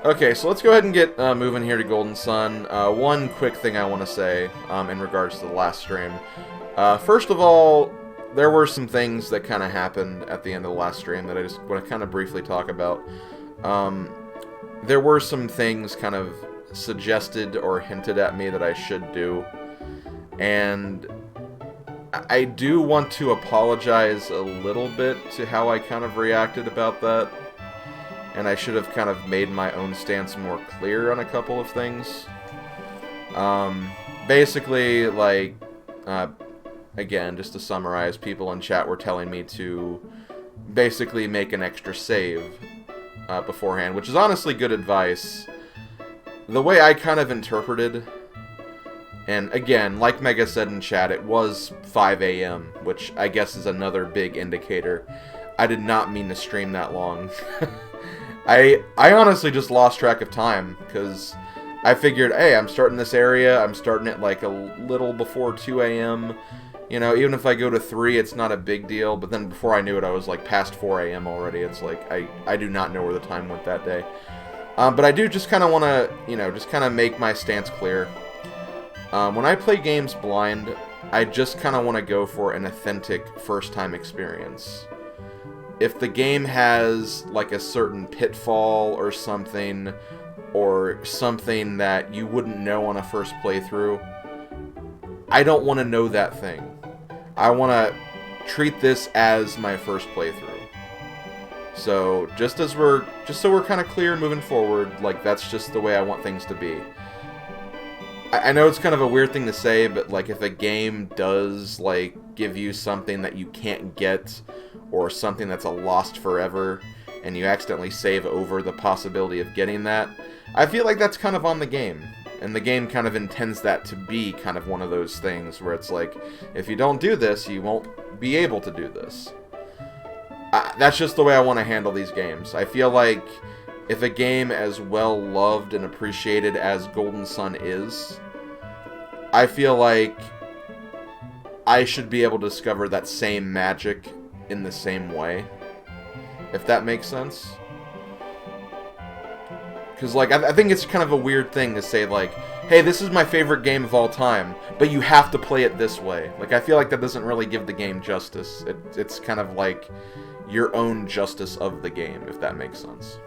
Okay, so let's go ahead and get moving here to Golden Sun. One quick thing I want to say in regards to the last stream. First of all, there were some things that kind of happened at the end of the last stream that I just want to kind of briefly talk about. There were some things kind of suggested or hinted at me that I should do. And I do want to apologize a little bit to how I kind of reacted about that. And I should have kind of made my own stance more clear on a couple of things. Basically, like, again, just to summarize, people in chat were telling me to basically make an extra save beforehand, which is honestly good advice. The way I kind of interpreted, and again, like Mega said in chat, it was 5 a.m., which I guess is another big indicator. I did not mean to stream that long. I honestly just lost track of time, because I figured, hey, I'm starting this area, I'm starting it like a little before 2 a.m., you know, even if I go to 3, it's not a big deal, but then before I knew it, I was like past 4 a.m. already. It's like, I do not know where the time went that day. But I do just kind of want to, you know, just kind of make my stance clear. When I play games blind, I just kind of want to go for an authentic first-time experience. If the game has, like, a certain pitfall or something that you wouldn't know on a first playthrough, I don't want to know that thing. I want to treat this as my first playthrough. So, just so we're kind of clear moving forward, like, that's just the way I want things to be. I know it's kind of a weird thing to say, but, like, if a game does, like, give you something that you can't get, or something that's a lost forever, and you accidentally save over the possibility of getting that, I feel like that's kind of on the game. And the game kind of intends that to be kind of one of those things where it's like, if you don't do this, you won't be able to do this. That's just the way I want to handle these games. I feel like if a game as well loved and appreciated as Golden Sun is, I feel like I should be able to discover that same magic in the same way. If that makes sense. Because, like, I think it's kind of a weird thing to say, like, hey, this is my favorite game of all time, but you have to play it this way. Like, I feel like that doesn't really give the game justice. It's kind of like your own justice of the game, if that makes sense.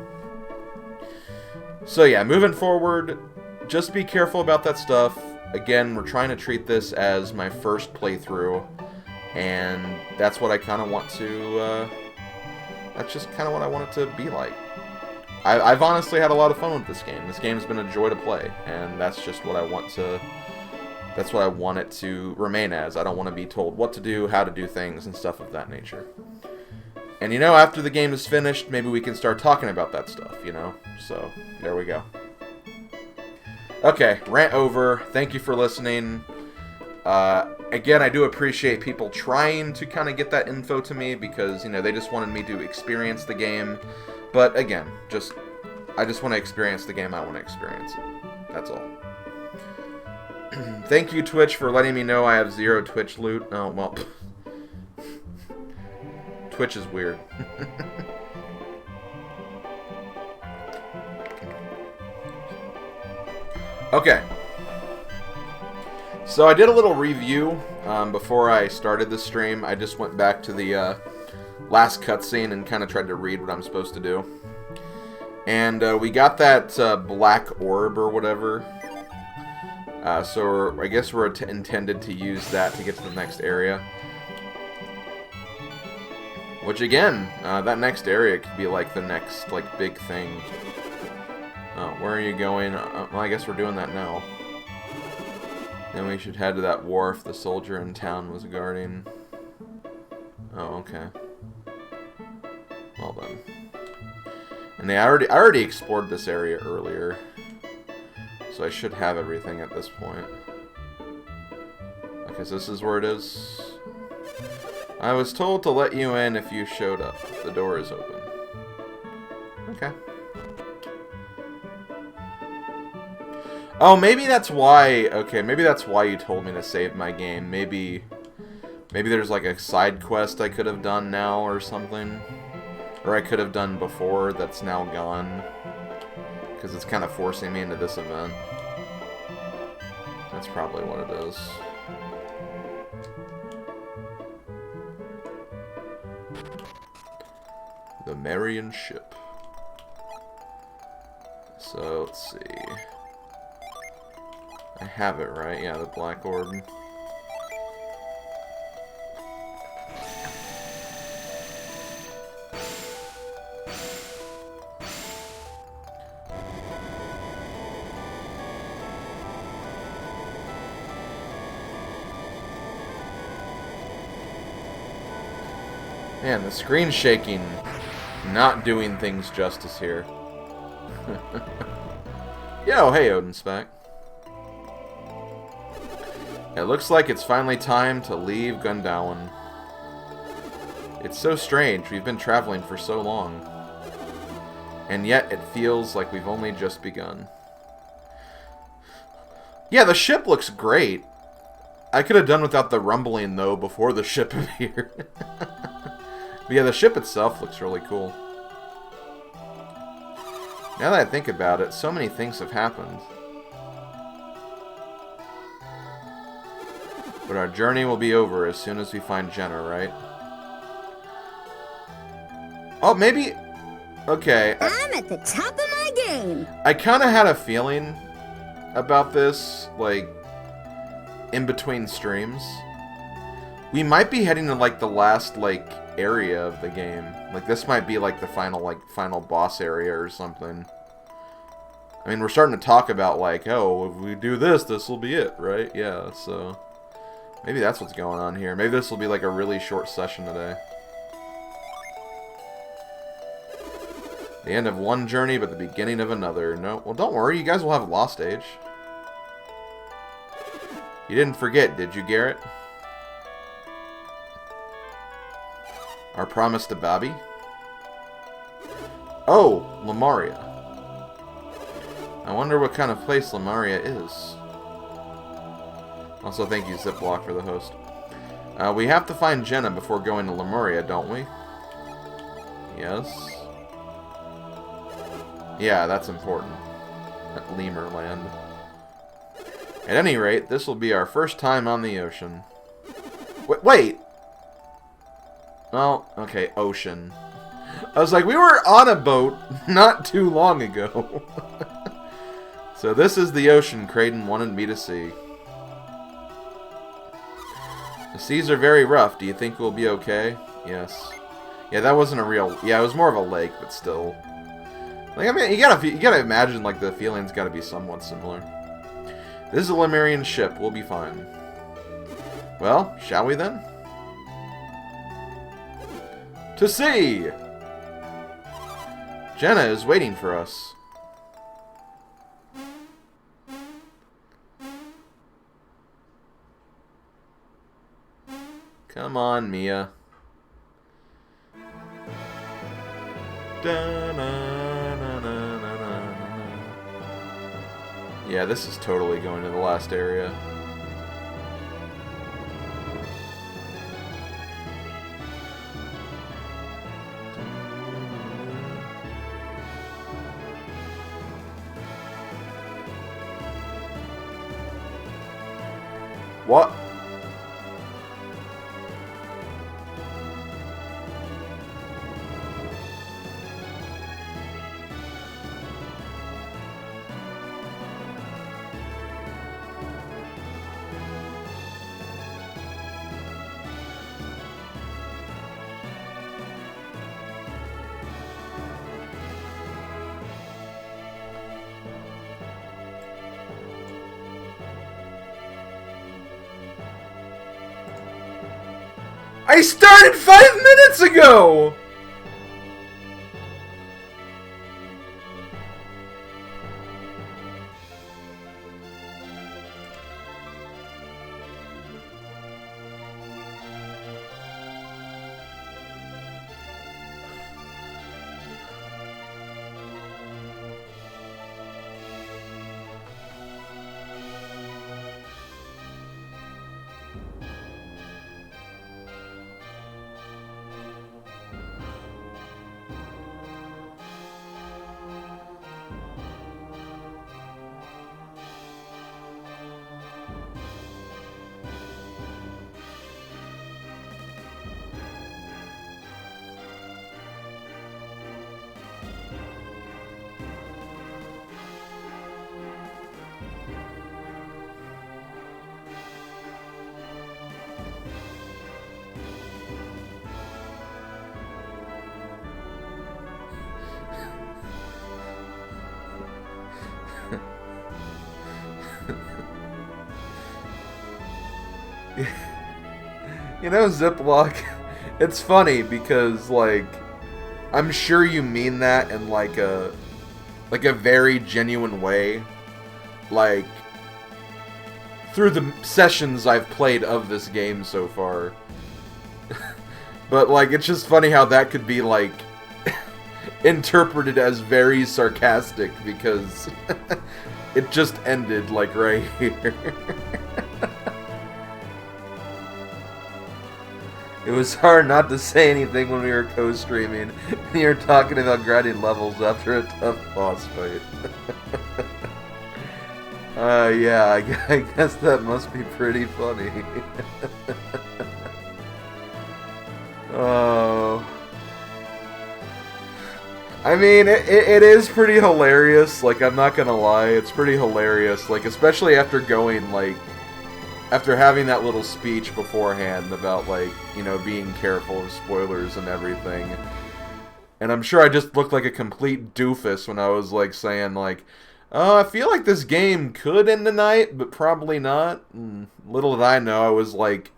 So, yeah, moving forward, just be careful about that stuff. Again, we're trying to treat this as my first playthrough, and that's what I kind of want to, that's just kind of what I want it to be like. I've honestly had a lot of fun with this game. This game's been a joy to play, and that's just what I want to... That's what I want it to remain as. I don't want to be told what to do, how to do things, and stuff of that nature. And, you know, after the game is finished, maybe we can start talking about that stuff, you know? So, there we go. Okay, rant over. Thank you for listening. Again, I do appreciate people trying to kind of get that info to me, because, you know, they just wanted me to experience the game. But again, I just want to experience the game I want to experience it. That's all. Thank you, Twitch, for letting me know I have 0 Twitch loot. Oh, well. Twitch is weird. Okay. So I did a little review before I started the stream. I just went back to the... last cutscene and kind of tried to read what I'm supposed to do. And we got that black orb or whatever. So I guess we're intended to use that to get to the next area. Which again, that next area could be like the next like big thing. Oh, where are you going? Well, I guess we're doing that now. Then we should head to that wharf the soldier in town was guarding. Oh, okay. Well then. And I already explored this area earlier. So I should have everything at this point. Okay, so this is where it is. I was told to let you in if you showed up. The door is open. Okay. Oh, maybe that's why... Okay, maybe that's why you told me to save my game. Maybe there's like a side quest I could have done now or something. Or I could have done before that's now gone. Because it's kind of forcing me into this event. That's probably what it is. The Marian ship. So, let's see. I have it, right? Yeah, the Black Orb. Man, the screen's shaking. Not doing things justice here. Yo, hey, Odin's back. It looks like it's finally time to leave Gundalen. It's so strange, we've been traveling for so long. And yet it feels like we've only just begun. Yeah, the ship looks great. I could have done without the rumbling, though, before the ship appeared. But yeah, the ship itself looks really cool. Now that I think about it, so many things have happened. But our journey will be over as soon as we find Jenna, right? Oh, maybe... Okay. I'm at the top of my game. I kind of had a feeling about this, like, in between streams. We might be heading to, like, the last, like, area of the game. Like, this might be, like, the final boss area or something. I mean, we're starting to talk about, like, oh, if we do this, this will be it, right? Yeah, so... Maybe that's what's going on here. Maybe this will be, like, a really short session today. The end of one journey, but the beginning of another. No, well, don't worry. You guys will have a Lost Age. You didn't forget, did you, Garrett? Our promise to Bobby? Oh, Lemuria. I wonder what kind of place Lemuria is. Also, thank you, Zipblock, for the host. We have to find Jenna before going to Lemuria, don't we? Yes. Yeah, that's important. At Lemurland. At any rate, this will be our first time on the ocean. Wait! Oh, okay, ocean. I was like, we were on a boat not too long ago. So this is the ocean Kraden wanted me to see. The seas are very rough. Do you think we'll be okay? Yes. Yeah, that wasn't a real... Yeah, it was more of a lake, but still. Like, I mean, you gotta imagine, like, the feeling's gotta be somewhat similar. This is a Lemurian ship. We'll be fine. Well, shall we then? To sea! Jenna is waiting for us. Come on, Mia. Yeah, this is totally going to the last area. What? I started 5 minutes ago! You know, Ziploc, it's funny because, like, I'm sure you mean that in, like a very genuine way. Like, through the sessions I've played of this game so far. But, like, it's just funny how that could be, like, interpreted as very sarcastic because it just ended, like, right here. It was hard not to say anything when we were co-streaming. You were talking about grinding levels after a tough boss fight. Yeah, I guess that must be pretty funny. Oh. I mean, it is pretty hilarious, like, I'm not gonna lie, it's pretty hilarious, like, especially after going, like, after having that little speech beforehand about, like, you know, being careful of spoilers and everything. And I'm sure I just looked like a complete doofus when I was, like, saying, like, oh, I feel like this game could end tonight, but probably not. And little did I know, I was, like,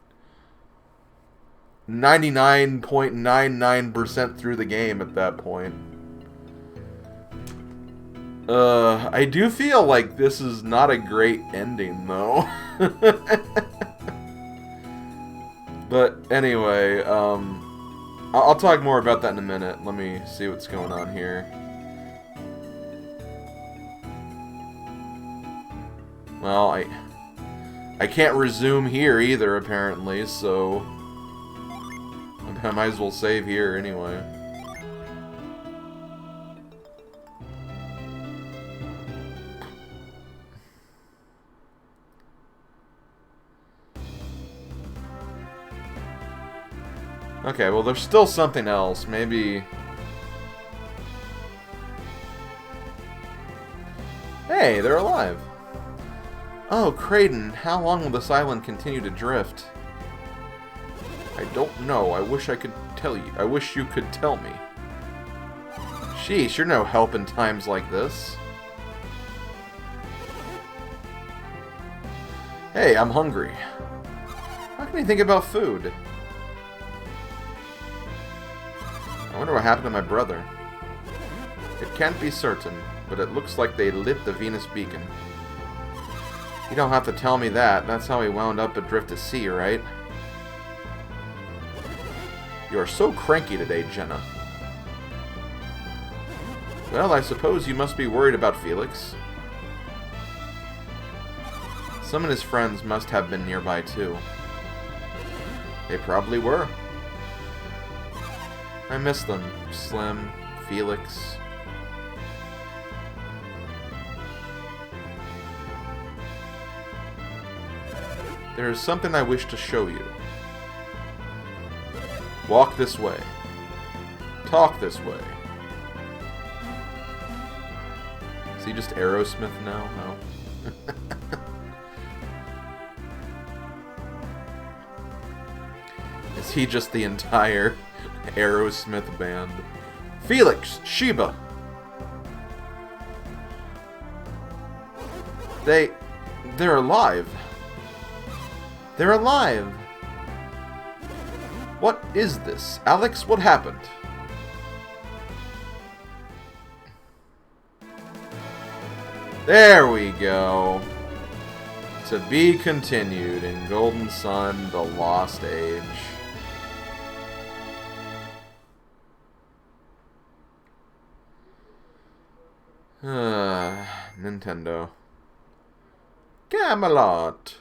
99.99% through the game at that point. I do feel like this is not a great ending, though. But anyway, I'll talk more about that in a minute. Let me see what's going on here. Well, I can't resume here either, apparently, so I might as well save here anyway. Okay, well, there's still something else. Maybe... Hey, they're alive! Oh, Kraden, how long will this island continue to drift? I don't know. I wish I could tell you. I wish you could tell me. Sheesh, you're no help in times like this. Hey, I'm hungry. How can you think about food? I wonder what happened to my brother. It can't be certain, but it looks like they lit the Venus beacon. You don't have to tell me that. That's how he wound up adrift at sea, right? You're so cranky today, Jenna. Well, I suppose you must be worried about Felix. Some of his friends must have been nearby, too. They probably were. I miss them. Slim, Felix. There is something I wish to show you. Walk this way. Talk this way. Is he just Aerosmith now? No. Is he just the entire Aerosmith band? Felix, Sheba. They're alive. They're alive. What is this? Alex, what happened? There we go. To be continued in Golden Sun, The Lost Age. Nintendo. Camelot.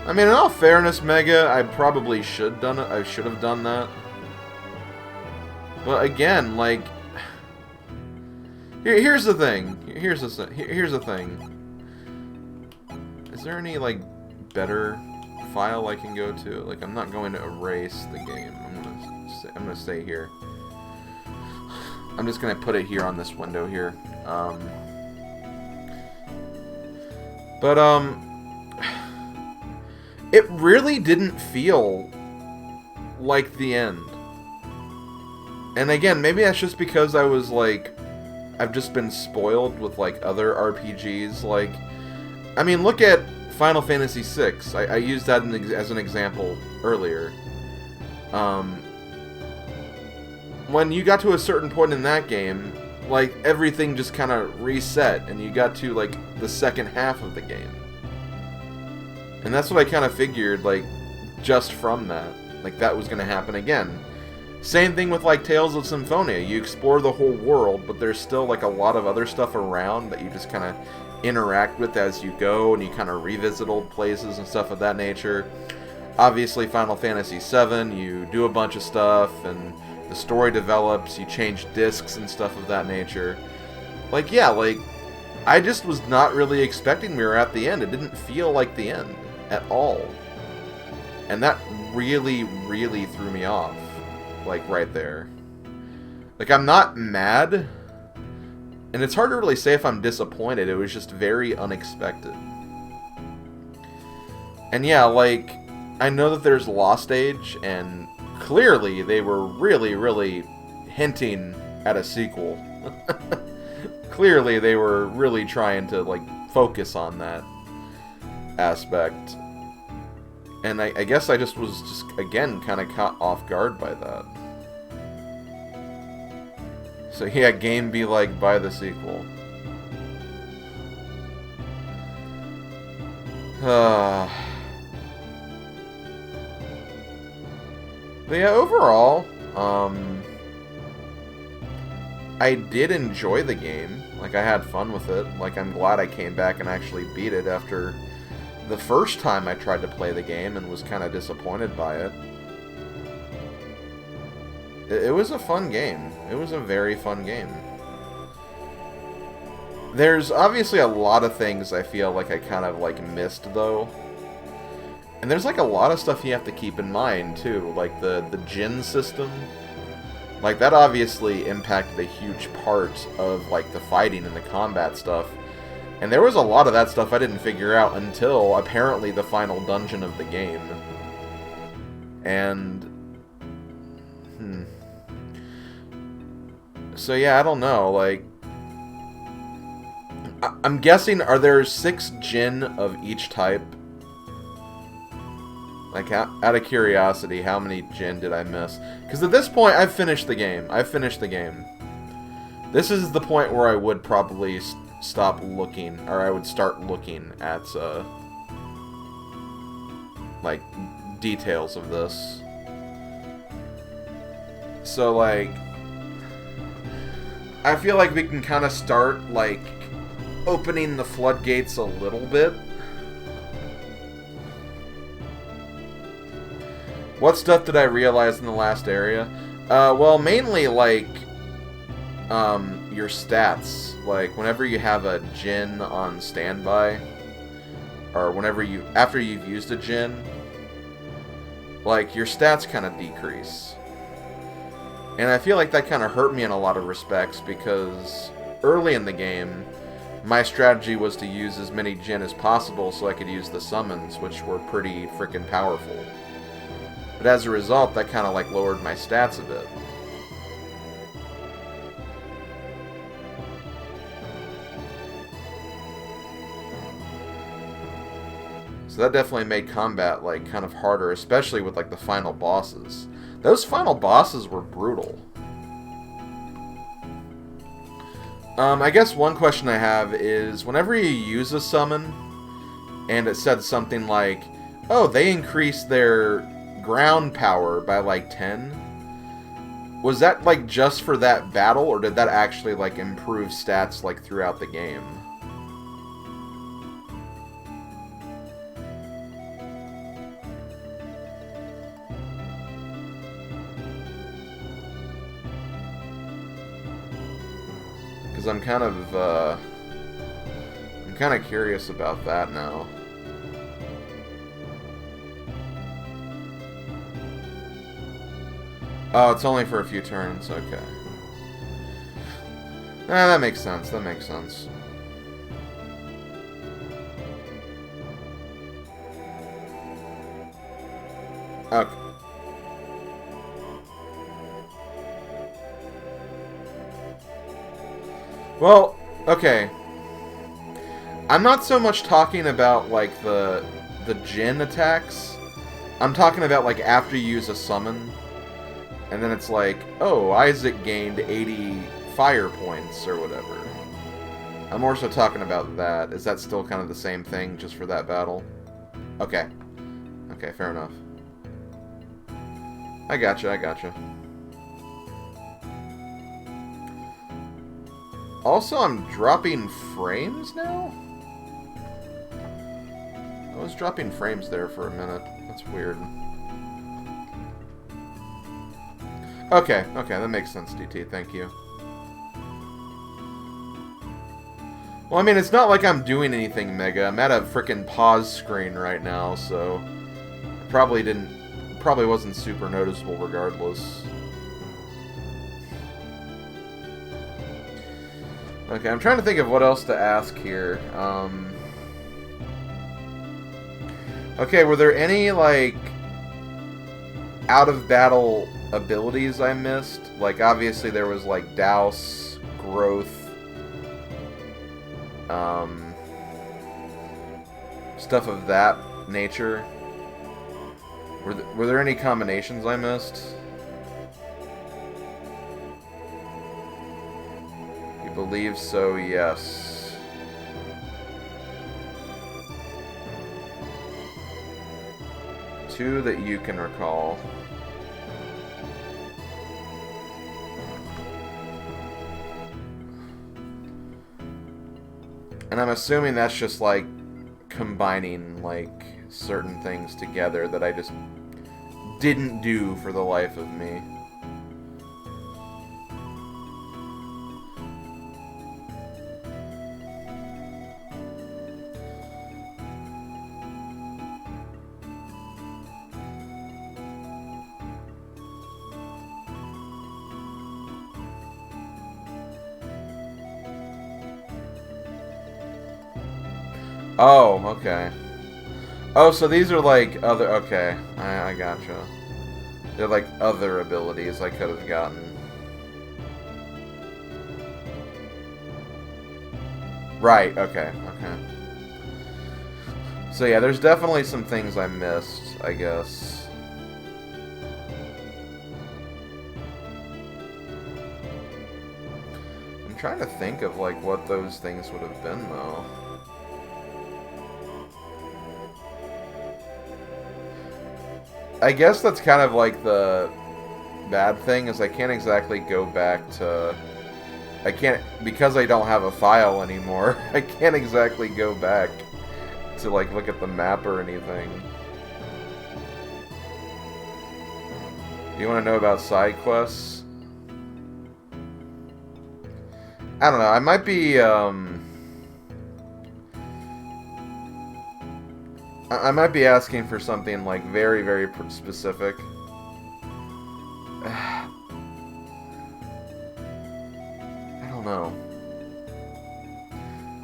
I mean, in all fairness, Mega, I probably should done it. I should have done that. But again, like, here's the thing. Here's the thing. Is there any like better file I can go to? Like, I'm not going to erase the game. I'm gonna stay here. I'm just gonna put it here on this window here. It really didn't feel like the end. And again, maybe that's just because I was like, I've just been spoiled with like other RPGs. Like, I mean, look at Final Fantasy VI. I used that as an example earlier. When you got to a certain point in that game, like, everything just kind of reset, and you got to, like, the second half of the game. And that's what I kind of figured, like, just from that. Like, that was going to happen again. Same thing with, like, Tales of Symphonia. You explore the whole world, but there's still, like, a lot of other stuff around that you just kind of interact with as you go, and you kind of revisit old places and stuff of that nature. Obviously, Final Fantasy VII, you do a bunch of stuff, and the story develops, you change discs and stuff of that nature. Like, yeah, like, I just was not really expecting we were at the end. It didn't feel like the end at all. And that really, really threw me off. Like, right there. Like, I'm not mad. And it's hard to really say if I'm disappointed. It was just very unexpected. And yeah, like, I know that there's Lost Age, and clearly they were really, really hinting at a sequel. Clearly they were really trying to, like, focus on that aspect. And I guess I just was just, again, kind of caught off guard by that. So yeah, game be like, buy the sequel. But yeah, overall, I did enjoy the game. Like, I had fun with it. Like, I'm glad I came back and actually beat it after the first time I tried to play the game and was kind of disappointed by it. It was a fun game. It was a very fun game. There's obviously a lot of things I feel like I kind of, like, missed, though. And there's, like, a lot of stuff you have to keep in mind, too. Like, the Djinn system. Like, that obviously impacted a huge part of, like, the fighting and the combat stuff. And there was a lot of that stuff I didn't figure out until, apparently, the final dungeon of the game. And... So, yeah, I don't know, like... I'm guessing, are there 6 Djinn of each type? Like, out of curiosity, how many Djinn did I miss? Because at this point, I've finished the game. This is the point where I would probably stop looking, or I would start looking at, like, details of this. So, like, I feel like we can kind of start, like, opening the floodgates a little bit. What stuff did I realize in the last area? Well, mainly, like, your stats. Like, whenever you have a Djinn on standby, or after you've used a Djinn, like, your stats kind of decrease. And I feel like that kind of hurt me in a lot of respects, because early in the game, my strategy was to use as many Djinn as possible so I could use the summons, which were pretty freaking powerful. But as a result, that kind of, like, lowered my stats a bit. So that definitely made combat, like, kind of harder, especially with, like, the final bosses. Those final bosses were brutal. I guess one question I have is, whenever you use a summon, and it said something like, oh, they increased their ground power by, like, 10, was that, like, just for that battle, or did that actually, like, improve stats, like, throughout the game? Because I'm kind of curious about that now. Oh, it's only for a few turns, okay. That makes sense, that makes sense. Okay. Well, okay. I'm not so much talking about, like, the Jin attacks. I'm talking about, like, after you use a summon, and then it's like, oh, Isaac gained 80 fire points, or whatever. I'm more so talking about that. Is that still kind of the same thing, just for that battle? Okay. Okay, fair enough. I gotcha, I gotcha. Also, I'm dropping frames now? I was dropping frames there for a minute. That's weird. Okay, okay, that makes sense, DT. Thank you. Well, I mean, it's not like I'm doing anything mega. I'm at a frickin' pause screen right now, so... Probably wasn't super noticeable regardless. Okay, I'm trying to think of what else to ask here. Okay, were there any, like, out-of-battle abilities I missed? Like, obviously there was, like, Douse, Growth, stuff of that nature. Were there any combinations I missed? You believe so, yes. Two that you can recall. And I'm assuming that's just, like, combining, like, certain things together that I just didn't do for the life of me. Oh, okay. Oh, so these are like other... Okay, I gotcha. They're like other abilities I could have gotten. Right, okay, okay. So yeah, there's definitely some things I missed, I guess. I'm trying to think of like what those things would have been, though. I guess that's kind of like the bad thing, is I can't exactly go back to... I can't... Because I don't have a file anymore, I can't exactly go back to, like, look at the map or anything. You want to know about side quests? I don't know, I might be, I might be asking for something, like, very, very specific. I don't know.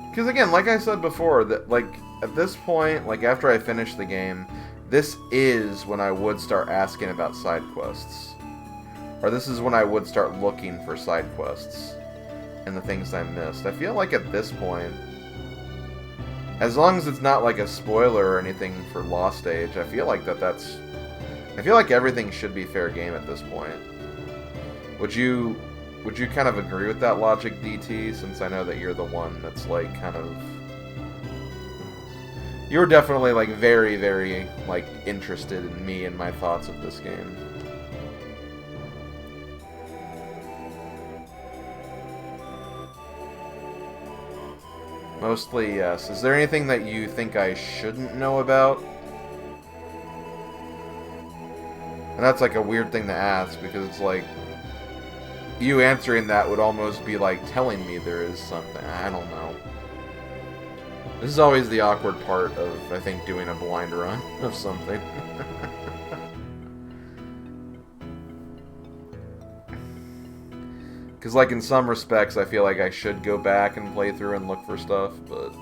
Because, again, like I said before, that, like, at this point, like, after I finish the game, this is when I would start asking about side quests. Or this is when I would start looking for side quests and the things I missed. I feel like at this point, as long as it's not like a spoiler or anything for Lost Age, I feel like that's... I feel like everything should be fair game at this point. Would you kind of agree with that logic, DT, since I know that you're the one that's, like, kind of... You're definitely, like, very, very, like, interested in me and my thoughts of this game. Mostly, yes. Is there anything that you think I shouldn't know about? And that's, like, a weird thing to ask, because it's, like... You answering that would almost be, like, telling me there is something. I don't know. This is always the awkward part of, I think, doing a blind run of something. Because, like, in some respects, I feel like I should go back and play through and look for stuff, but...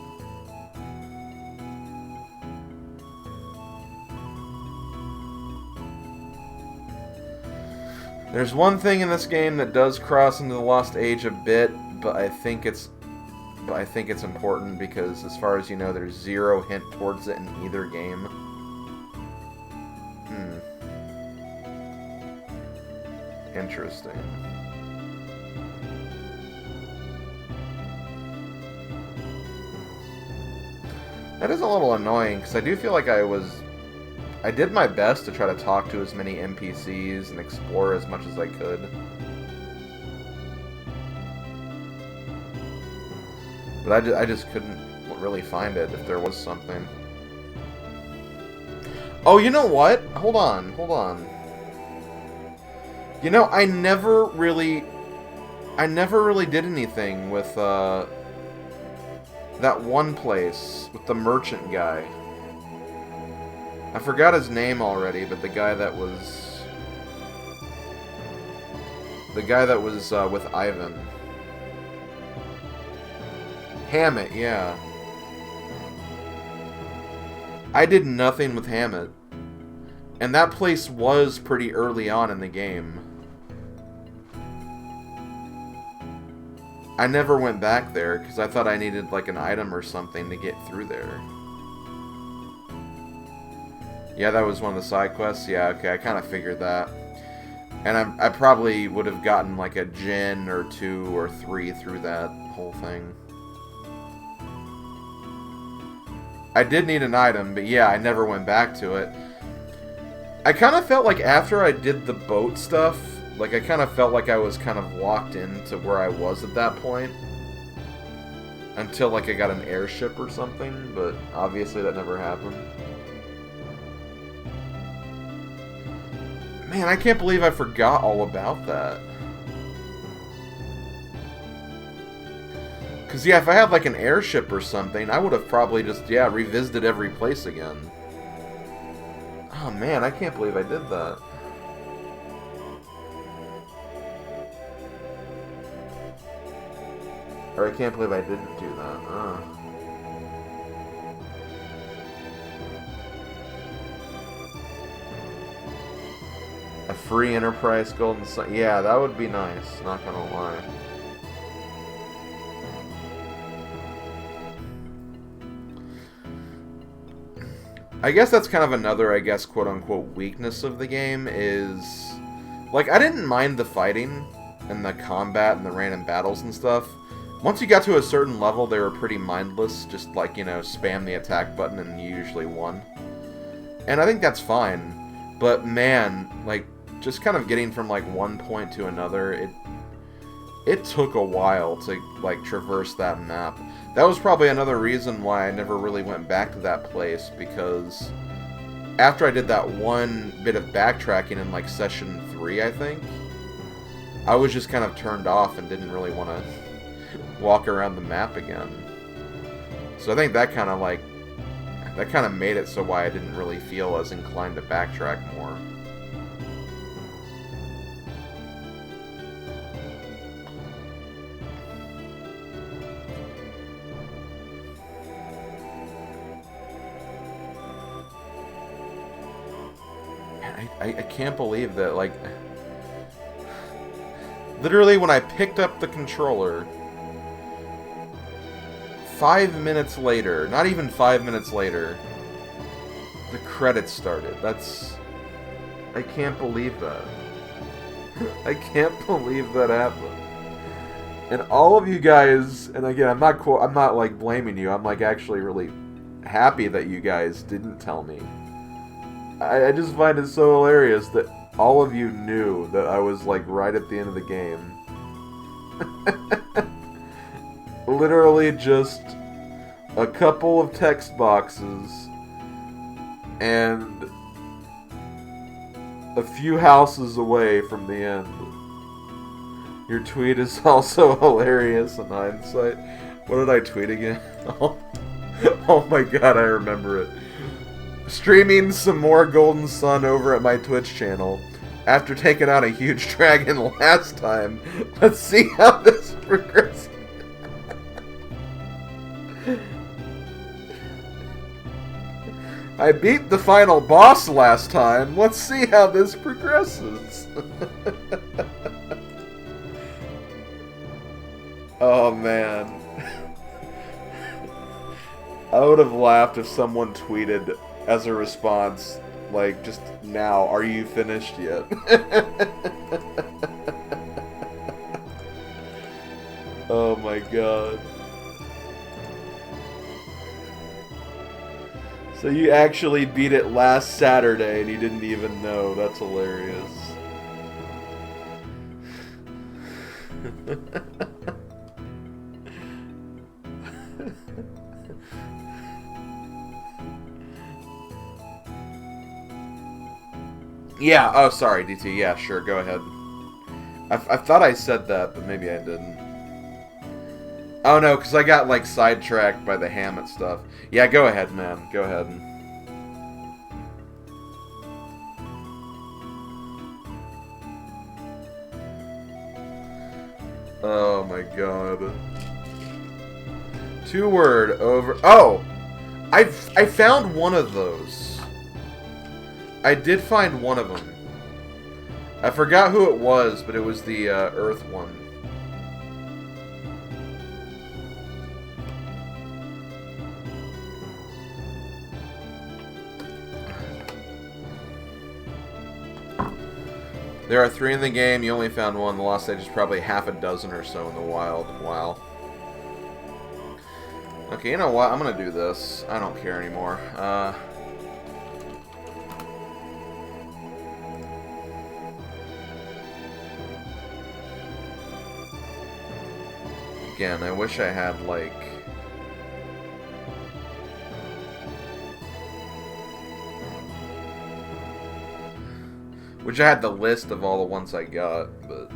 There's one thing in this game that does cross into the Lost Age a bit, but I think it's but I think it's important because, as far as you know, there's zero hint towards it in either game. Interesting. That is a little annoying, because I do feel like I did my best to try to talk to as many NPCs and explore as much as I could. But I just couldn't really find it if there was something. Oh, you know what? Hold on. You know, I never really did anything with, that one place with the merchant guy. I forgot his name already, but the guy that was with Ivan. Hammett, yeah. I did nothing with Hammett. And that place was pretty early on in the game. I never went back there because I thought I needed like an item or something to get through there. Yeah, that was one of the side quests. Yeah, okay, I kind of figured that. And I probably would have gotten like a gen or 2 or 3 through that whole thing. I did need an item, but yeah, I never went back to it. I kind of felt like after I did the boat stuff, like, I kind of felt like I was kind of locked into where I was at that point. Until, like, I got an airship or something, but obviously that never happened. Man, I can't believe I forgot all about that. Because, yeah, if I had, like, an airship or something, I would have probably just, yeah, revisited every place again. Oh, man, I can't believe I did that. Or I can't believe I didn't do that. A free Enterprise Golden Sun. Yeah, that would be nice, not gonna lie. I guess that's kind of another, I guess, quote-unquote weakness of the game is... Like, I didn't mind the fighting and the combat and the random battles and stuff. Once you got to a certain level, they were pretty mindless. Just, like, you know, spam the attack button and you usually won. And I think that's fine. But, man, like, just kind of getting from, like, one point to another, it took a while to, like, traverse that map. That was probably another reason why I never really went back to that place, because after I did that one bit of backtracking in, like, session 3, I think, I was just kind of turned off and didn't really want to walk around the map again. So I think that kind of, like, that kind of made it so why I didn't really feel as inclined to backtrack more. I can't believe that, like, literally when I picked up the controller, 5 minutes later, not even 5 minutes later, the credits started. I can't believe that. I can't believe that happened. And all of you guys, and again, I'm not like blaming you. I'm like actually really happy that you guys didn't tell me. I just find it so hilarious that all of you knew that I was, like, right at the end of the game. Literally just a couple of text boxes and a few houses away from the end. Your tweet is also hilarious in hindsight. What did I tweet again? Oh my god, I remember it. Streaming some more Golden Sun over at my Twitch channel. After taking out a huge dragon last time, let's see how this progresses. I beat the final boss last time. Let's see how this progresses. Oh, man. I would have laughed if someone tweeted as a response, like, just now, are you finished yet? Oh my god. So you actually beat it last Saturday and you didn't even know. That's hilarious. Yeah, oh sorry, DT. Yeah, sure, go ahead. I thought I said that, but maybe I didn't. Oh no, because I got like sidetracked by the Hammett stuff. Yeah, go ahead, man. Go ahead. Oh my god. 2-word over. Oh, I found one of those. I did find one of them. I forgot who it was, but it was the Earth one. There are 3 in the game. You only found one. The lost stage is probably half a dozen or so in the wild. Wow. Okay, you know what? I'm gonna do this. I don't care anymore. Again, I wish I had, like... Wish I had the list of all the ones I got, but...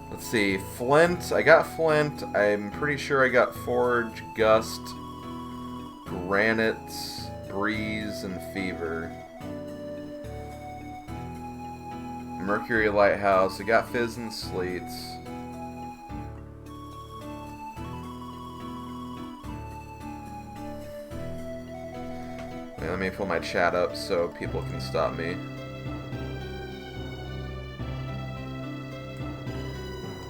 Let's see, Flint. I got Flint. I'm pretty sure I got Forge, Gust, Granite, Breeze, and Fever. Mercury Lighthouse. I got Fizz and Sleet. Wait, let me pull my chat up so people can stop me.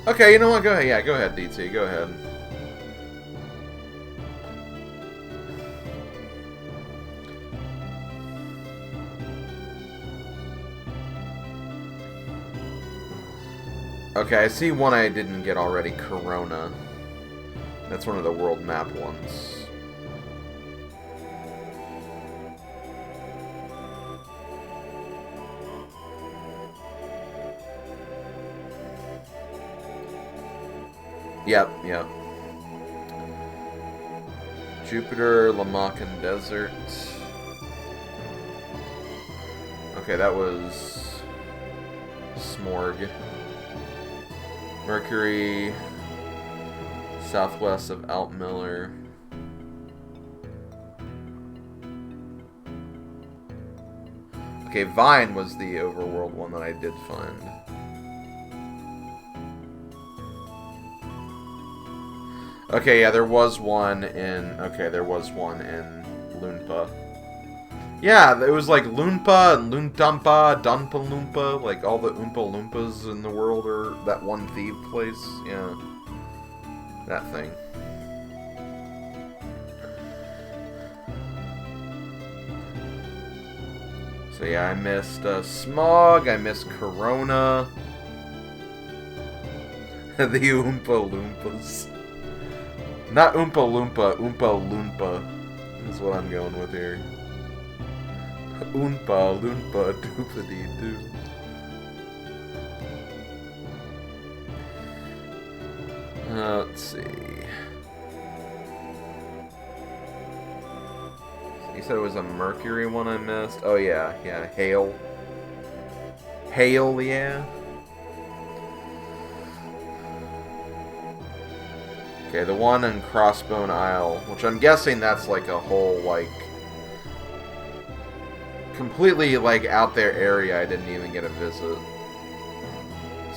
Okay, you know what? Go ahead. Yeah, go ahead, DT. Go ahead. Okay, I see one I didn't get already. Corona. That's one of the world map ones. Yep, yep. Jupiter, Lamacan Desert. Okay, that was Smorg. Mercury, southwest of Altmiller. Okay, Vine was the overworld one that I did find. Okay, yeah, there was one in... Okay, there was one in Loonpa. Yeah, it was like Loonpa and Loontampa, Dunpa Loompa, like all the Oompa Loompas in the world are that one thief place. Yeah. That thing. So yeah, I missed Smog, I missed Corona. The Oompa Loompas. Not Oompa Loompa, Oompa Loompa is what I'm going with here. Oompa Loompa doopity doo. Let's see. You said it was a Mercury one I missed? Oh yeah, yeah, Hail. Hail, yeah. Okay, the one in Crossbone Isle, which I'm guessing that's like a whole, like, completely, like, out there area I didn't even get a visit.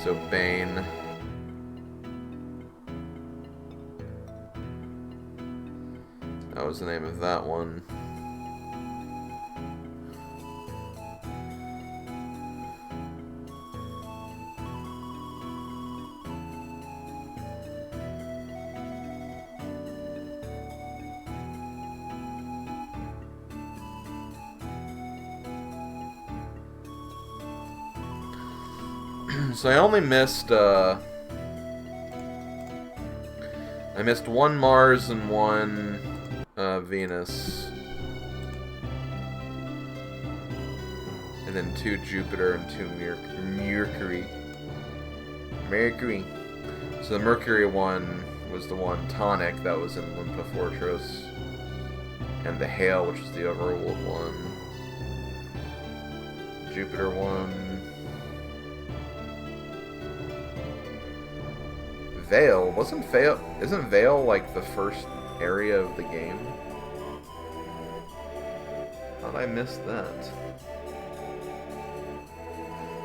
So, Bane. That was the name of that one. So I only missed, I missed one Mars and one Venus. And then 2 Jupiter and 2 Mercury. So the Mercury one was the one tonic that was in Limpa Fortress. And the Hail, which is the overworld one. Jupiter one. Vale. Isn't Vale like the first area of the game? How'd I miss that?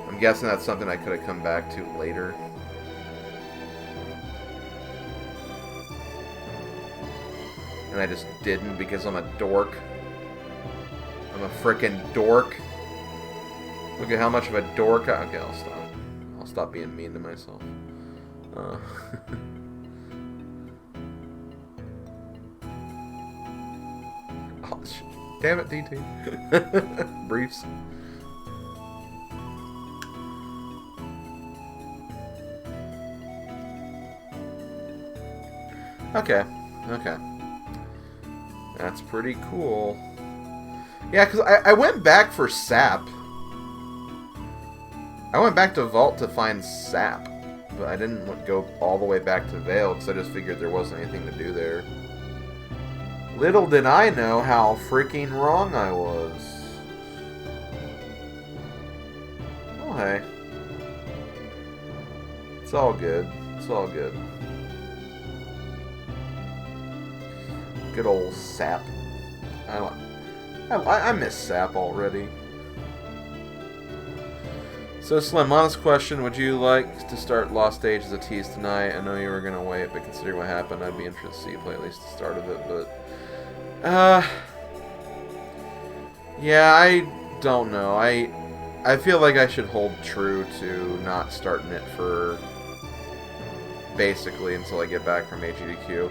I'm guessing that's something I could have come back to later. And I just didn't because I'm a dork. I'm a frickin' dork. Look at how much of a dork I... Okay, I'll stop. I'll stop being mean to myself. Oh, damn it, DT. Briefs. Okay. That's pretty cool. Yeah, because I went back for sap. I went back to Vault to find sap. But I didn't go all the way back to Vale because I just figured there wasn't anything to do there. Little did I know how freaking wrong I was. Oh, hey. It's all good. It's all good. Good old sap. I miss sap already. So, Slim, honest question, would you like to start Lost Age as a tease tonight? I know you were going to wait, but considering what happened, I'd be interested to see you play at least the start of it, but... yeah, I don't know. I feel like I should hold true to not starting it for... basically until I get back from AGDQ.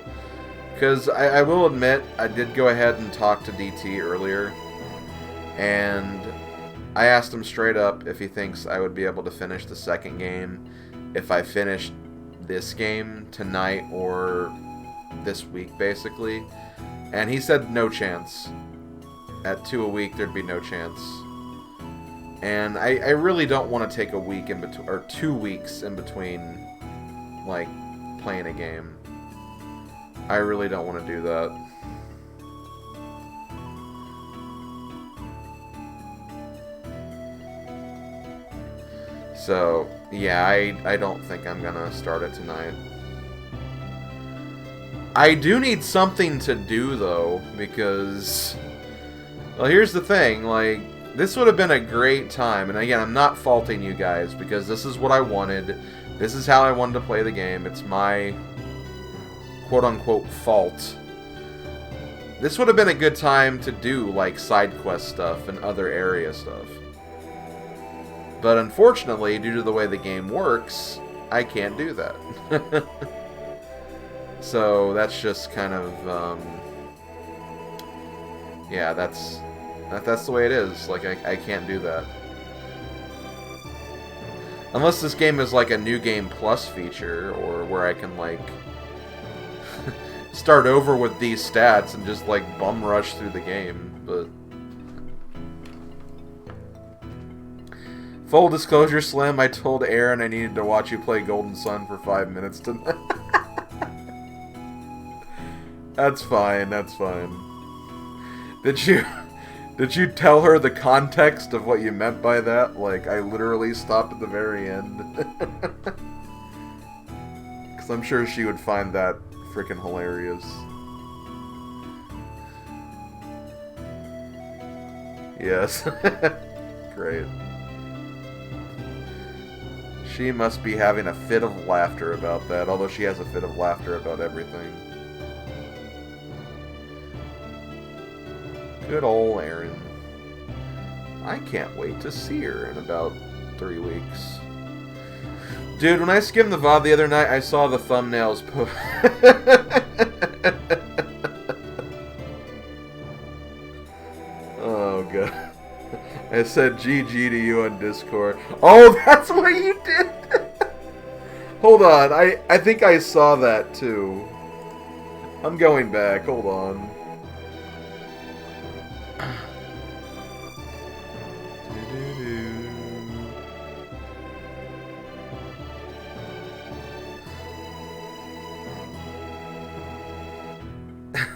Because I will admit, I did go ahead and talk to DT earlier, and... I asked him straight up if he thinks I would be able to finish the second game if I finished this game tonight or this week, basically. And he said no chance. At 2 a week, there'd be no chance. And I really don't want to take a week in between, or 2 weeks in between, like, playing a game. I really don't want to do that. So, yeah, I don't think I'm gonna start it tonight. I do need something to do, though, because... Well, here's the thing, like, this would have been a great time, and again, I'm not faulting you guys, because this is what I wanted. This is how I wanted to play the game. It's my quote-unquote fault. This would have been a good time to do, like, side quest stuff and other area stuff. But unfortunately, due to the way the game works, I can't do that. So that's just kind of, yeah, that's the way it is. Like, I can't do that. Unless this game is like a New Game Plus feature, or where I can, like, start over with these stats and just, like, bum rush through the game, but... Full disclosure, Slim, I told Aaron I needed to watch you play Golden Sun for 5 minutes tonight. That's fine, that's fine. Did you tell her the context of what you meant by that? Like, I literally stopped at the very end. Because I'm sure she would find that freaking hilarious. Yes. Great. She must be having a fit of laughter about that, although she has a fit of laughter about everything. Good ole Erin. I can't wait to see her in about 3 weeks. Dude, when I skimmed the VOD the other night, I saw the thumbnails Oh, God. I said GG to you on Discord. Oh, that's what you did! Hold on, I think I saw that too. I'm going back, hold on.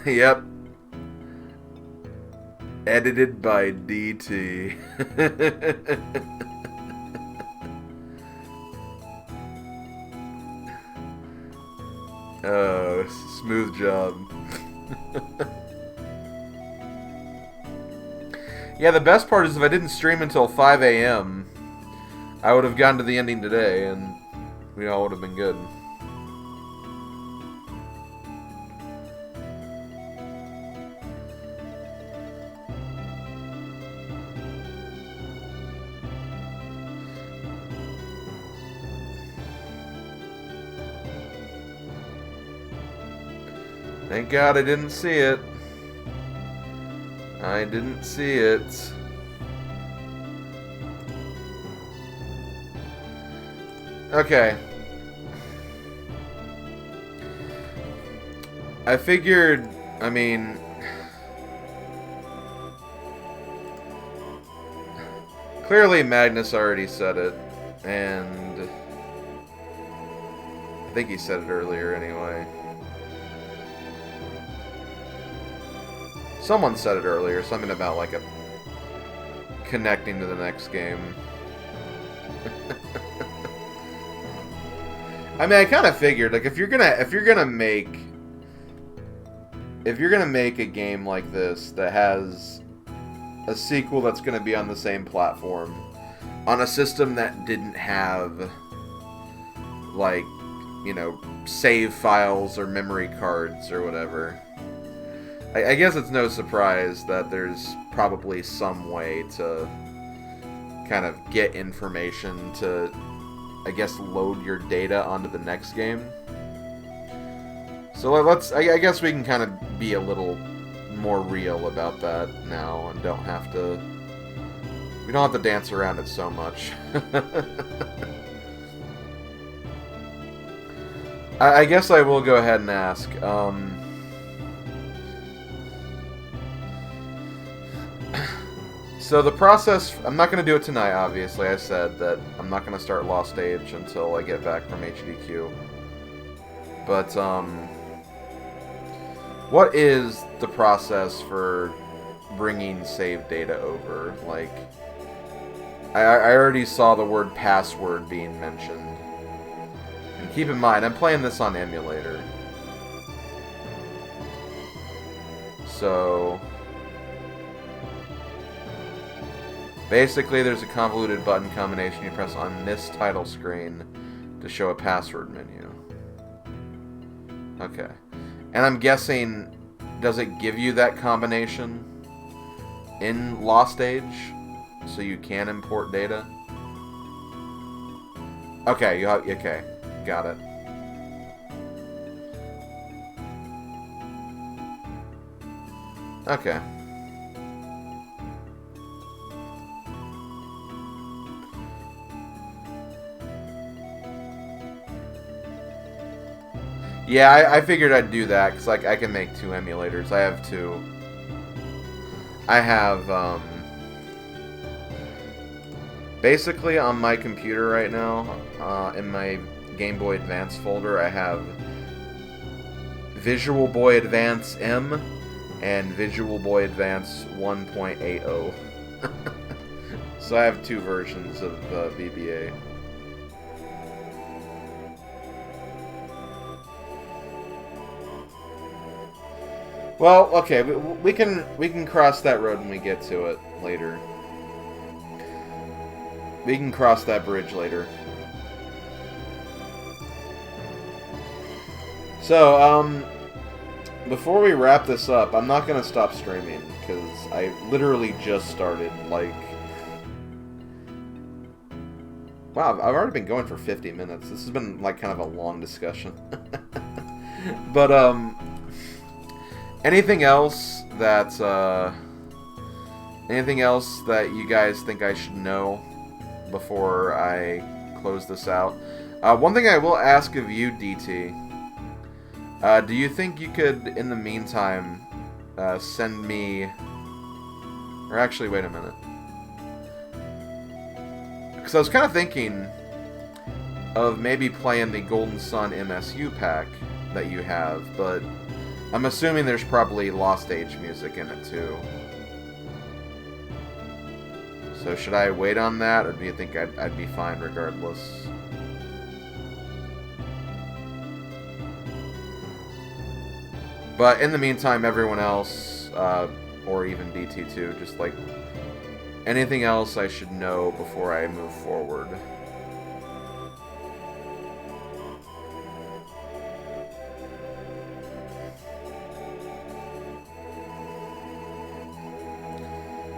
Yep. Edited by DT. Oh, smooth job. Yeah, the best part is if I didn't stream until 5 a.m., I would have gotten to the ending today, and we all would have been good. Thank God I didn't see it. I didn't see it. Okay. I figured, I mean... Clearly Magnus already said it, and... I think he said it earlier anyway. Someone said it earlier, something about like a connecting to the next game. I mean, I kind of figured like if you're gonna make a game like this that has a sequel that's gonna be on the same platform on a system that didn't have like, you know, save files or memory cards or whatever. I guess it's no surprise that there's probably some way to kind of get information to, I guess, load your data onto the next game. So I guess we can kind of be a little more real about that now and we don't have to dance around it so much. I guess I will go ahead and ask, so the process, I'm not going to do it tonight, obviously. I said that I'm not going to start Lost Age until I get back from HDQ. But, what is the process for bringing save data over? Like, I already saw the word password being mentioned. And keep in mind, I'm playing this on emulator. So... basically, there's a convoluted button combination you press on this title screen to show a password menu. Okay. And I'm guessing, does it give you that combination in Lost Age so you can import data? Okay, okay. Got it. Okay. Yeah, I figured I'd do that, because like, I can make 2 emulators. I have 2. I have, basically on my computer right now, in my Game Boy Advance folder, I have Visual Boy Advance M and Visual Boy Advance 1.80. So I have 2 versions of VBA. Well, okay, we can cross that road when we get to it later. We can cross that bridge later. So, before we wrap this up, I'm not gonna stop streaming because I literally just started. Like, wow, I've already been going for 50 minutes. This has been like kind of a long discussion. But anything else that you guys think I should know before I close this out? One thing I will ask of you, DT. Do you think you could, in the meantime, send me... Or actually, wait a minute. Because I was kind of thinking of maybe playing the Golden Sun MSU pack that you have, but I'm assuming there's probably Lost Age music in it too. So should I wait on that, or do you think I'd be fine regardless? But in the meantime, everyone else, or even DT2, just like anything else I should know before I move forward.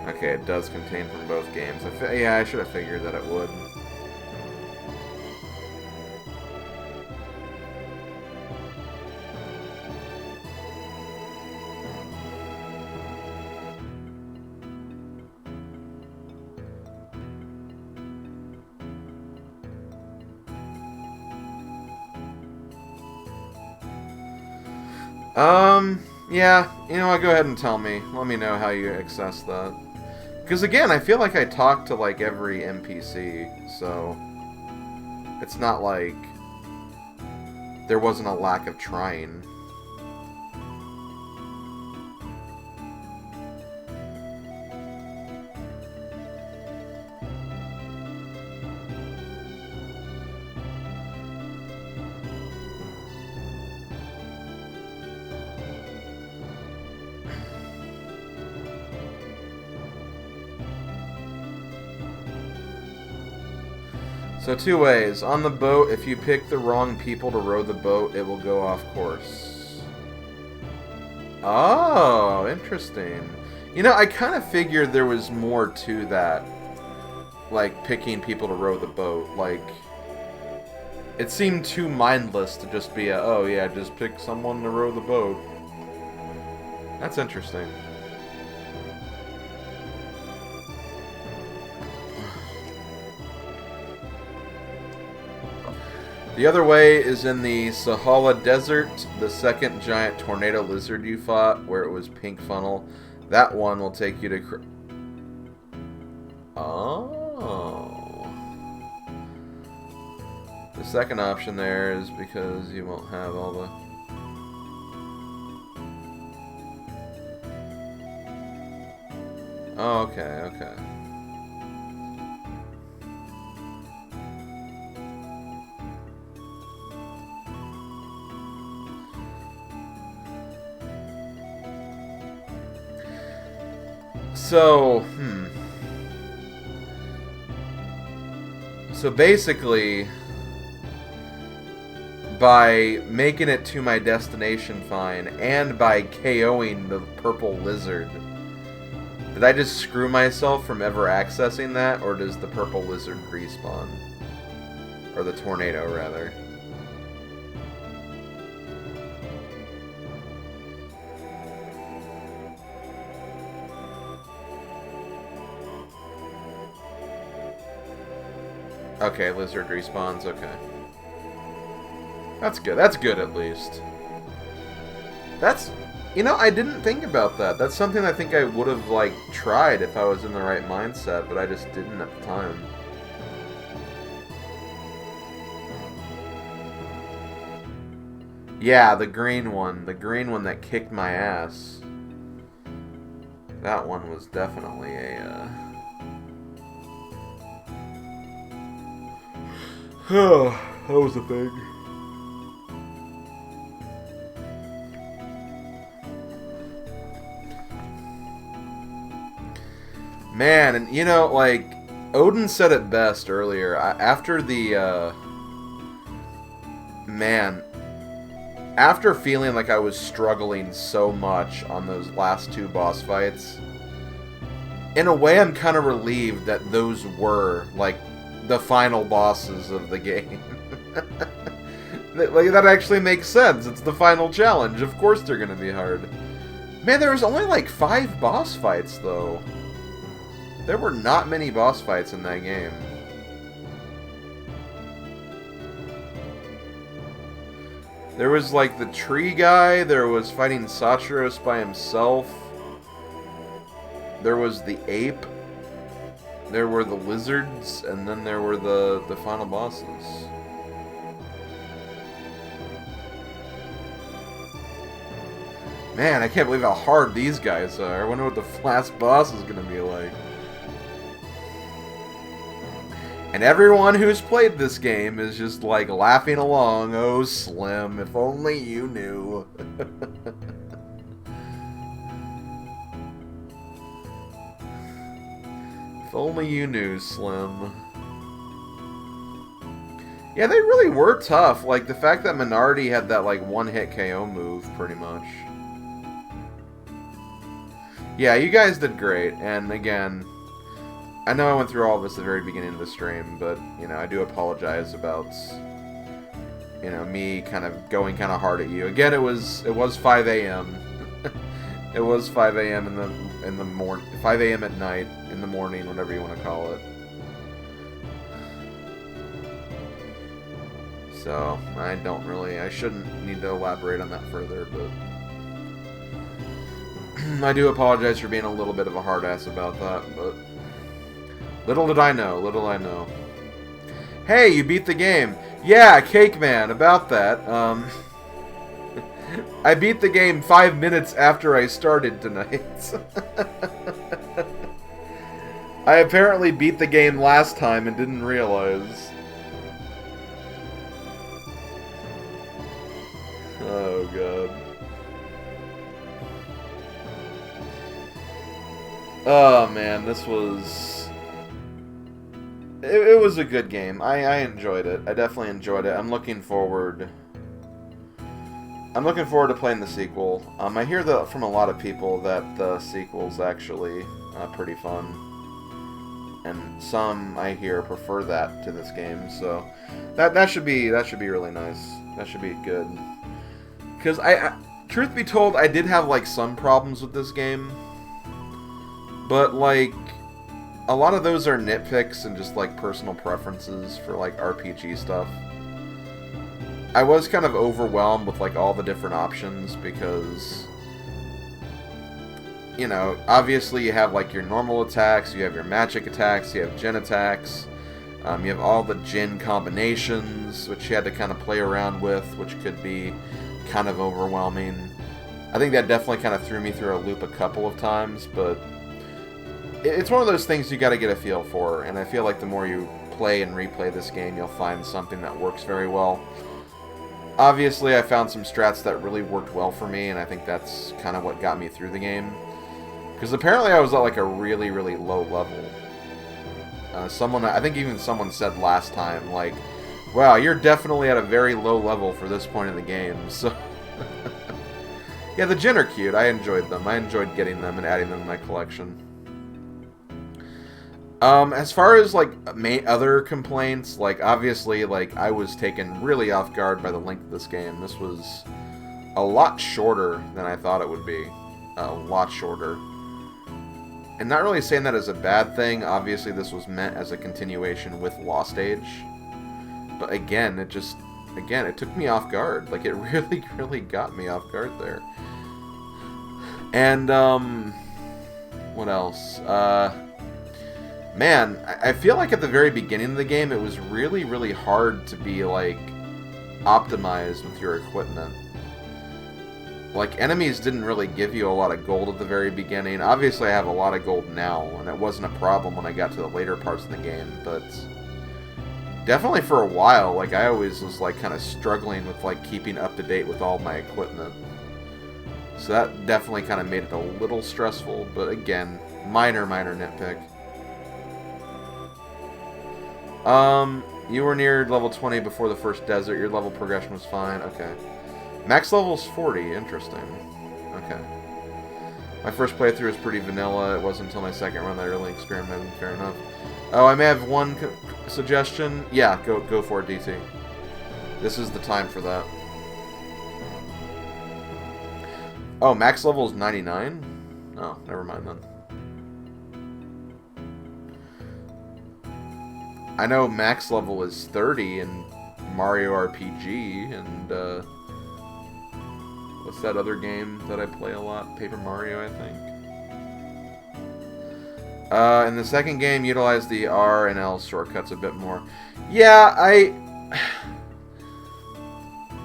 Okay, it does contain from both games. Yeah, I should have figured that it would. Yeah, you know what, go ahead and tell me. Let me know how you access that. Because again, I feel like I talked to like every NPC, so it's not like there wasn't a lack of trying. So two ways. On the boat, if you pick the wrong people to row the boat, it will go off course. Oh, interesting. You know, I kind of figured there was more to that. Like, picking people to row the boat. Like, it seemed too mindless to just be a, oh yeah, just pick someone to row the boat. That's interesting. The other way is in the Sahala Desert, the second giant tornado lizard you fought, where it was pink funnel. That one will take you to... Oh. The second option there is because you won't have all the... Oh, okay, okay. So, So basically, by making it to my destination fine, and by KOing the purple lizard, did I just screw myself from ever accessing that, or does the purple lizard respawn? Or the tornado, rather. Okay, lizard respawns, okay. That's good. That's good, at least. That's... You know, I didn't think about that. That's something I think I would have, like, tried if I was in the right mindset, but I just didn't at the time. Yeah, the green one. The green one that kicked my ass. That one was definitely a, Oh, that was a thing. Man, and you know, like, Odin said it best earlier. After the, man, after feeling like I was struggling so much on those last two boss fights, in a way I'm kind of relieved that those were, like, the final bosses of the game. Like, that actually makes sense. It's the final challenge. Of course they're gonna be hard. Man, there was only like 5 boss fights, though. There were not many boss fights in that game. There was like the tree guy, there was fighting Satros by himself, there was the ape, there were the lizards, and then there were the final bosses. Man, I can't believe how hard these guys are. I wonder what the last boss is gonna be like. And everyone who's played this game is just like laughing along. Oh, Slim, if only you knew. If only you knew, Slim. Yeah, they really were tough. Like, the fact that Minardi had that, like, one-hit KO move, pretty much. Yeah, you guys did great. And, again, I know I went through all of this at the very beginning of the stream, but, you know, I do apologize about, you know, me kind of going kind of hard at you. Again, it was 5 a.m. It was 5 a.m. in the morning, 5 a.m. at night, in the morning, whatever you want to call it. So, I shouldn't need to elaborate on that further, but I do apologize for being a little bit of a hard ass about that, but little did I know. Hey, you beat the game. Yeah, Cake Man, about that. I beat the game 5 minutes after I started tonight. I apparently beat the game last time and didn't realize. Oh, God. Oh, man, this was... It was a good game. I enjoyed it. I definitely enjoyed it. I'm looking forward to playing the sequel. I hear that from a lot of people that the sequel's actually pretty fun. And some, I hear, prefer that to this game. So that should be really nice. That should be good. Because truth be told, I did have like some problems with this game. But like a lot of those are nitpicks and just like personal preferences for like RPG stuff. I was kind of overwhelmed with like all the different options because, you know, obviously you have like your normal attacks, you have your magic attacks, you have Jin attacks, you have all the Jin combinations, which you had to kind of play around with, which could be kind of overwhelming. I think that definitely kind of threw me through a loop a couple of times, but it's one of those things you got to get a feel for, and I feel like the more you play and replay this game, you'll find something that works very well. Obviously, I found some strats that really worked well for me, and I think that's kind of what got me through the game. Because apparently I was at like a really, really low level. I think even someone said last time, like, wow, you're definitely at a very low level for this point in the game, so... Yeah, the Jin are cute. I enjoyed them. I enjoyed getting them and adding them to my collection. As far as, like, other complaints, like, obviously, like, I was taken really off guard by the length of this game. This was a lot shorter than I thought it would be. A lot shorter. And not really saying that as a bad thing. Obviously, this was meant as a continuation with Lost Age. But again, it took me off guard. Like, it really, really got me off guard there. And, what else? Man, I feel like at the very beginning of the game, it was really, really hard to be, like, optimized with your equipment. Like, enemies didn't really give you a lot of gold at the very beginning. Obviously, I have a lot of gold now, and it wasn't a problem when I got to the later parts of the game, but definitely for a while, like, I always was, like, kind of struggling with, like, keeping up to date with all my equipment. So that definitely kind of made it a little stressful, but again, minor nitpick. You were near level 20 before the first desert. Your level progression was fine. Okay. Max level is 40. Interesting. Okay. My first playthrough was pretty vanilla. It wasn't until my second run that I really experimented. Fair enough. Oh, I may have one suggestion. Yeah, go for it, DT. This is the time for that. Oh, max level is 99? Oh, never mind then. I know max level is 30 in Mario RPG, and What's that other game that I play a lot? Paper Mario, I think. In the second game, utilize the R and L shortcuts a bit more. Yeah,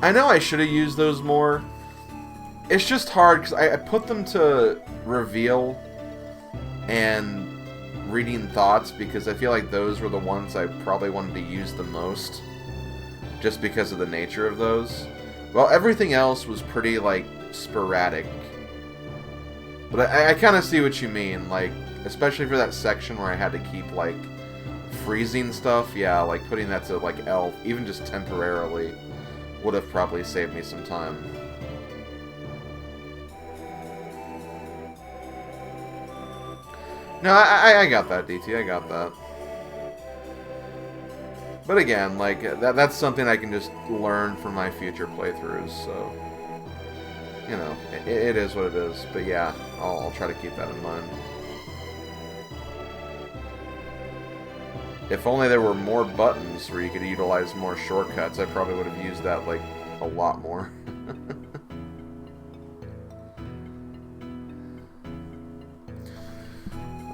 I know I should have used those more. It's just hard because I put them to reveal and reading thoughts because I feel like those were the ones I probably wanted to use the most, just because of the nature of those. Well, everything else was pretty, like, sporadic. But I kind of see what you mean, like, especially for that section where I had to keep, like, freezing stuff. Yeah, like, putting that to, like, L, even just temporarily, would have probably saved me some time. No, I got that, DT, I got that. But again, like, that's something I can just learn from my future playthroughs, so... You know, it is what it is. But yeah, I'll try to keep that in mind. If only there were more buttons where you could utilize more shortcuts, I probably would have used that, like, a lot more.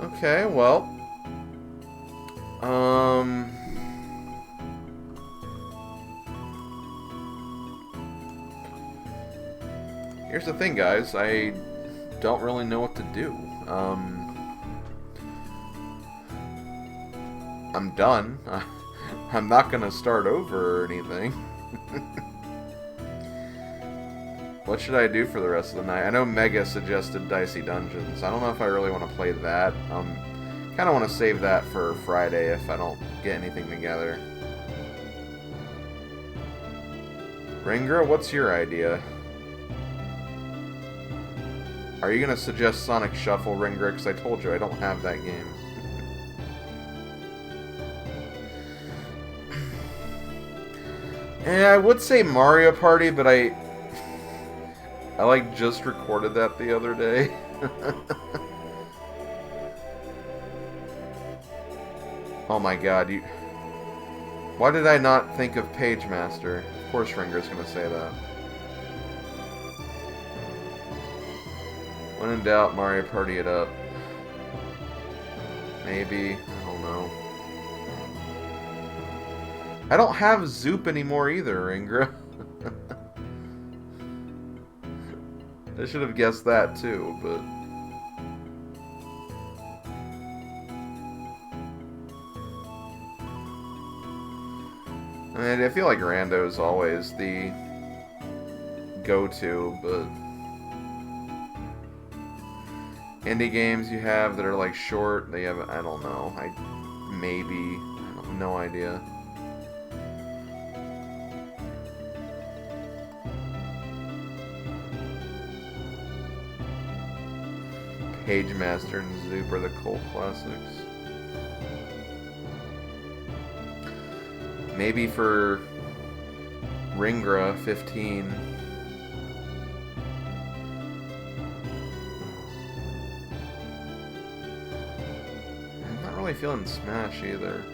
Okay, well... Here's the thing, guys. I don't really know what to do. I'm done. I'm not gonna start over or anything. What should I do for the rest of the night? I know Mega suggested Dicey Dungeons. I don't know if I really want to play that. Kind of want to save that for Friday if I don't get anything together. Ringra, what's your idea? Are you going to suggest Sonic Shuffle, Ringra? Because I told you I don't have that game. And I would say Mario Party, but I like just recorded that the other day. Oh my god, why did I not think of Page Master? Of course Ringer's gonna say that. When in doubt, Mario Party it up. Maybe, I don't know. I don't have Zoop anymore either, Ringra. I should have guessed that too, but... I mean, I feel like Rando is always the go-to, but... Indie games you have that are like short, they have, I don't know, maybe, I don't, no idea. Page Master and Zoop are the cult classics. Maybe for Ringra 15. I'm not really feeling Smash either.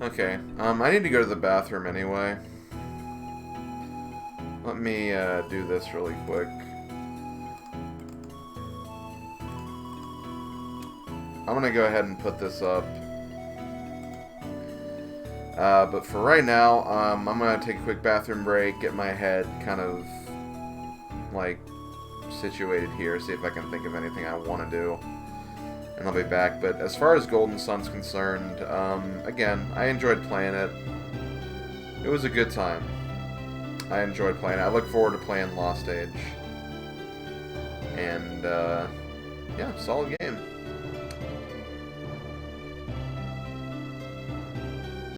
Okay, I need to go to the bathroom anyway. Let me do this really quick. I'm gonna go ahead and put this up. But for right now, I'm gonna take a quick bathroom break, get my head kind of like situated here, see if I can think of anything I want to do. And I'll be back. But as far as Golden Sun's concerned, again, I enjoyed playing it. It was a good time. I enjoyed playing it. I look forward to playing Lost Age. And, yeah, solid game.